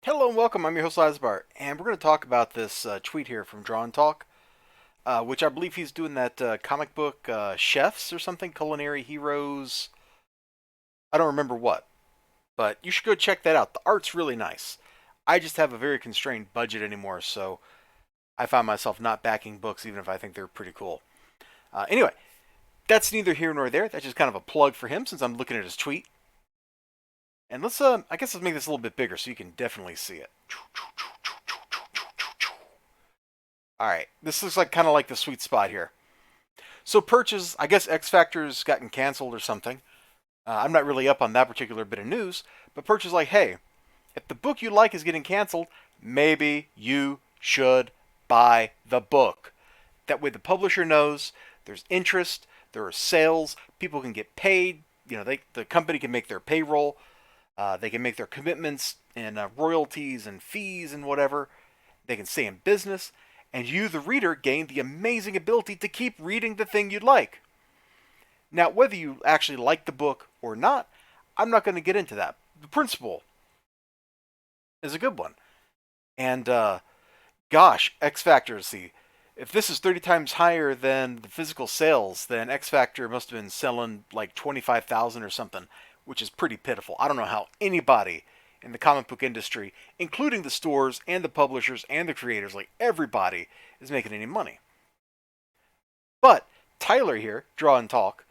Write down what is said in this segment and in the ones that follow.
Hello and welcome. I'm your host Elizibar, and we're going to talk about this tweet here from Draw and Talk, which I believe he's doing that comic book chefs or something, culinary heroes. I don't remember what, but you should go check that out. The art's really nice. I just have a very constrained budget anymore, so I find myself not backing books even if I think they're pretty cool. Anyway, that's neither here nor there. That's just kind of a plug for him since I'm looking at his tweet. And I guess let's make this a little bit bigger so you can definitely see it. All right, this looks like kind of like the sweet spot here. So Perch's, I guess X Factor's gotten canceled or something. I'm not really up on that particular bit of news, but Perch is like, hey, if the book you like is getting canceled, maybe you should buy the book. That way the publisher knows there's interest, there are sales, people can get paid. The company can make their payroll, they can make their commitments and royalties and fees and whatever. They can stay in business, and you, the reader, gain the amazing ability to keep reading the thing you'd like. Now, whether you actually like the book or not, I'm not going to get into that. The principle is a good one. And gosh, X Factor, see, if this is 30 times higher than the physical sales, then X Factor must have been selling like 25,000 or something, which is pretty pitiful. I don't know how anybody in the comic book industry, including the stores and the publishers and the creators, like everybody, is making any money. But Tyler here, Draw and Talk,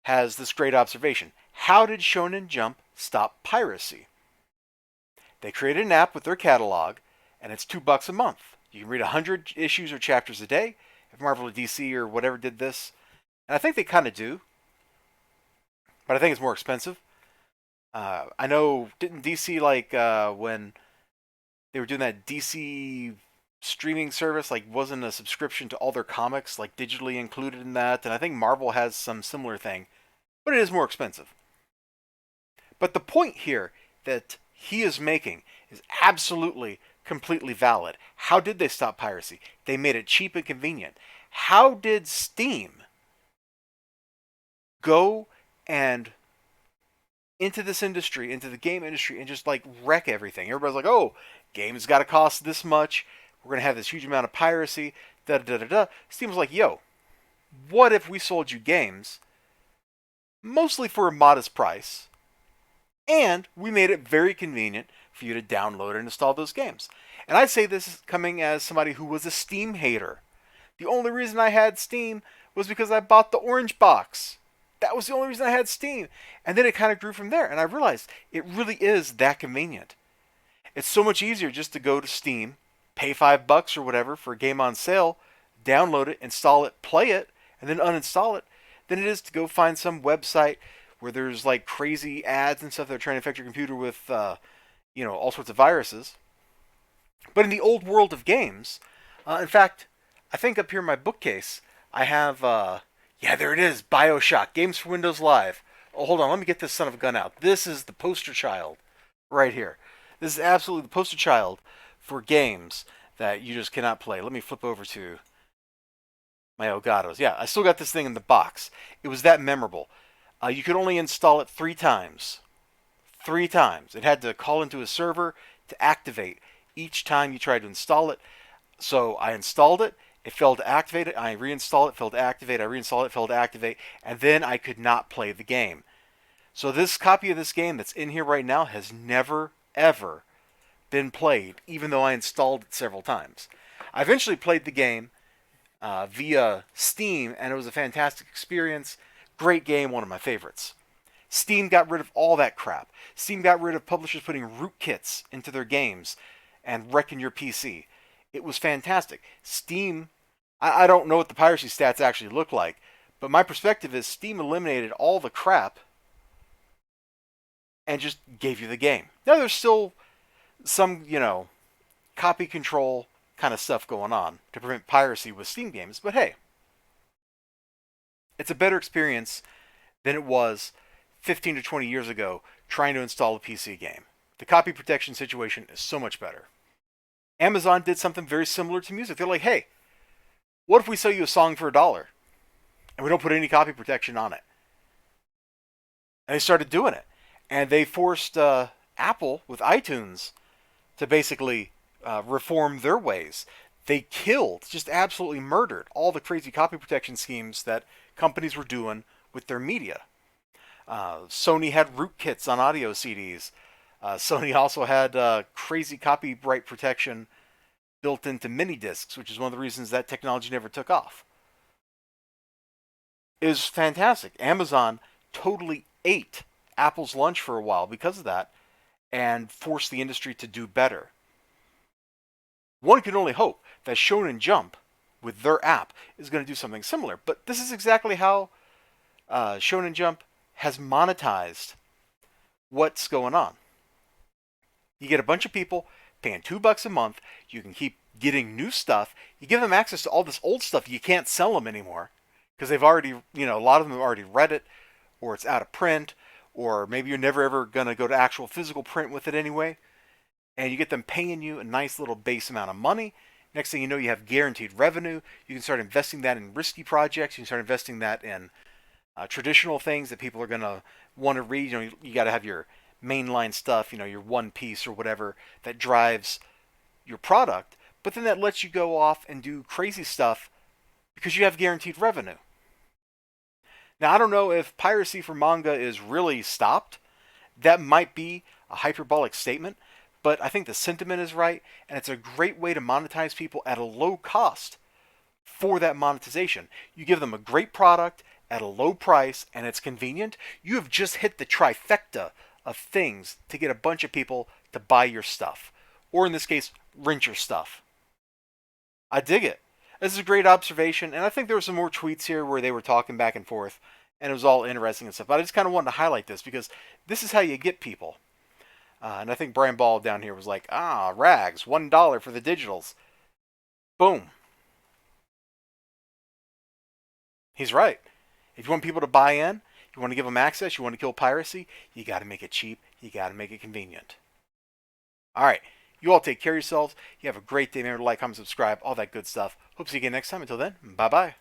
has this great observation. How did Shonen Jump stop piracy? They created an app with their catalog, and it's $2 a month. You can read 100 issues or chapters a day. If Marvel or DC or whatever did this, and I think they kind of do, but I think it's more expensive. I know, didn't DC when they were doing that DC streaming service, like wasn't a subscription to all their comics like digitally included in that? And I think Marvel has some similar thing, but it is more expensive. But the point here that he is making is absolutely completely valid. How did they stop piracy? They made it cheap and convenient. How did Steam go and into this industry, into the game industry, and just like wreck everything? Everybody's like, oh, games got to cost this much. We're going to have this huge amount of piracy. Da da da da. Steam's like, yo, what if we sold you games mostly for a modest price, and we made it very convenient for you to download and install those games? And I say this coming as somebody who was a Steam hater. The only reason I had Steam was because I bought the orange box. That was the only reason I had Steam. And then it kind of grew from there. And I realized it really is that convenient. It's so much easier just to go to Steam, pay $5 or whatever for a game on sale, download it, install it, play it, and then uninstall it, than it is to go find some website where there's like crazy ads and stuff that are trying to infect your computer with, all sorts of viruses. But in the old world of games, in fact, I think up here in my bookcase, I have, there it is, BioShock, Games for Windows Live. Oh, hold on, let me get this son of a gun out. This is the poster child right here. This is absolutely the poster child for games that you just cannot play. Let me flip over to my Elgatos. Yeah, I still got this thing in the box. It was that memorable. You could only install it 3 times. 3 times. It had to call into a server to activate each time you tried to install it. So I installed it. It failed to activate it. I reinstalled it, failed to activate. I reinstalled it, failed to activate. And then I could not play the game. So this copy of this game that's in here right now has never, ever been played, even though I installed it several times. I eventually played the game via Steam, and it was a fantastic experience. Great game, one of my favorites. Steam got rid of all that crap. Steam got rid of publishers putting rootkits into their games and wrecking your PC. It was fantastic. Steam, I don't know what the piracy stats actually look like, but my perspective is Steam eliminated all the crap and just gave you the game. Now there's still some, copy control kind of stuff going on to prevent piracy with Steam games, but hey, it's a better experience than it was 15 to 20 years ago trying to install a PC game. The copy protection situation is so much better. Amazon did something very similar to music. They're like, hey, what if we sell you a song for $1 and we don't put any copy protection on it? And they started doing it. And they forced Apple with iTunes to basically reform their ways. They killed, just absolutely murdered, all the crazy copy protection schemes that companies were doing with their media. Sony had rootkits on audio CDs. Sony also had crazy copyright protection built into mini discs, which is one of the reasons that technology never took off. It was fantastic. Amazon totally ate Apple's lunch for a while because of that and forced the industry to do better. One can only hope that Shonen Jump, with their app, is going to do something similar. But this is exactly how Shonen Jump has monetized what's going on. You get a bunch of people paying $2 a month. You can keep getting new stuff. You give them access to all this old stuff. You can't sell them anymore because they've already, a lot of them have already read it, or it's out of print, or maybe you're never ever going to go to actual physical print with it anyway. And you get them paying you a nice little base amount of money. Next thing you know, you have guaranteed revenue. You can start investing that in risky projects. You can start investing that in traditional things that people are going to want to read. You got to have your mainline stuff, your One Piece or whatever that drives your product. But then that lets you go off and do crazy stuff because you have guaranteed revenue. Now, I don't know if piracy for manga is really stopped. That might be a hyperbolic statement, but I think the sentiment is right, and it's a great way to monetize people at a low cost for that monetization. You give them a great product at a low price, and it's convenient. You have just hit the trifecta of things to get a bunch of people to buy your stuff, or in this case, rent your stuff. I dig it. This is a great observation, and I think there were some more tweets here where they were talking back and forth, and it was all interesting and stuff. But I just kind of wanted to highlight this because this is how you get people. And I think Brian Ball down here was like, rags, $1 for the digitals. Boom. He's right. If you want people to buy in, you want to give them access, you want to kill piracy, you got to make it cheap, you got to make it convenient. All right. You all take care of yourselves. You have a great day. Remember to like, comment, subscribe, all that good stuff. Hope to see you again next time. Until then, bye-bye.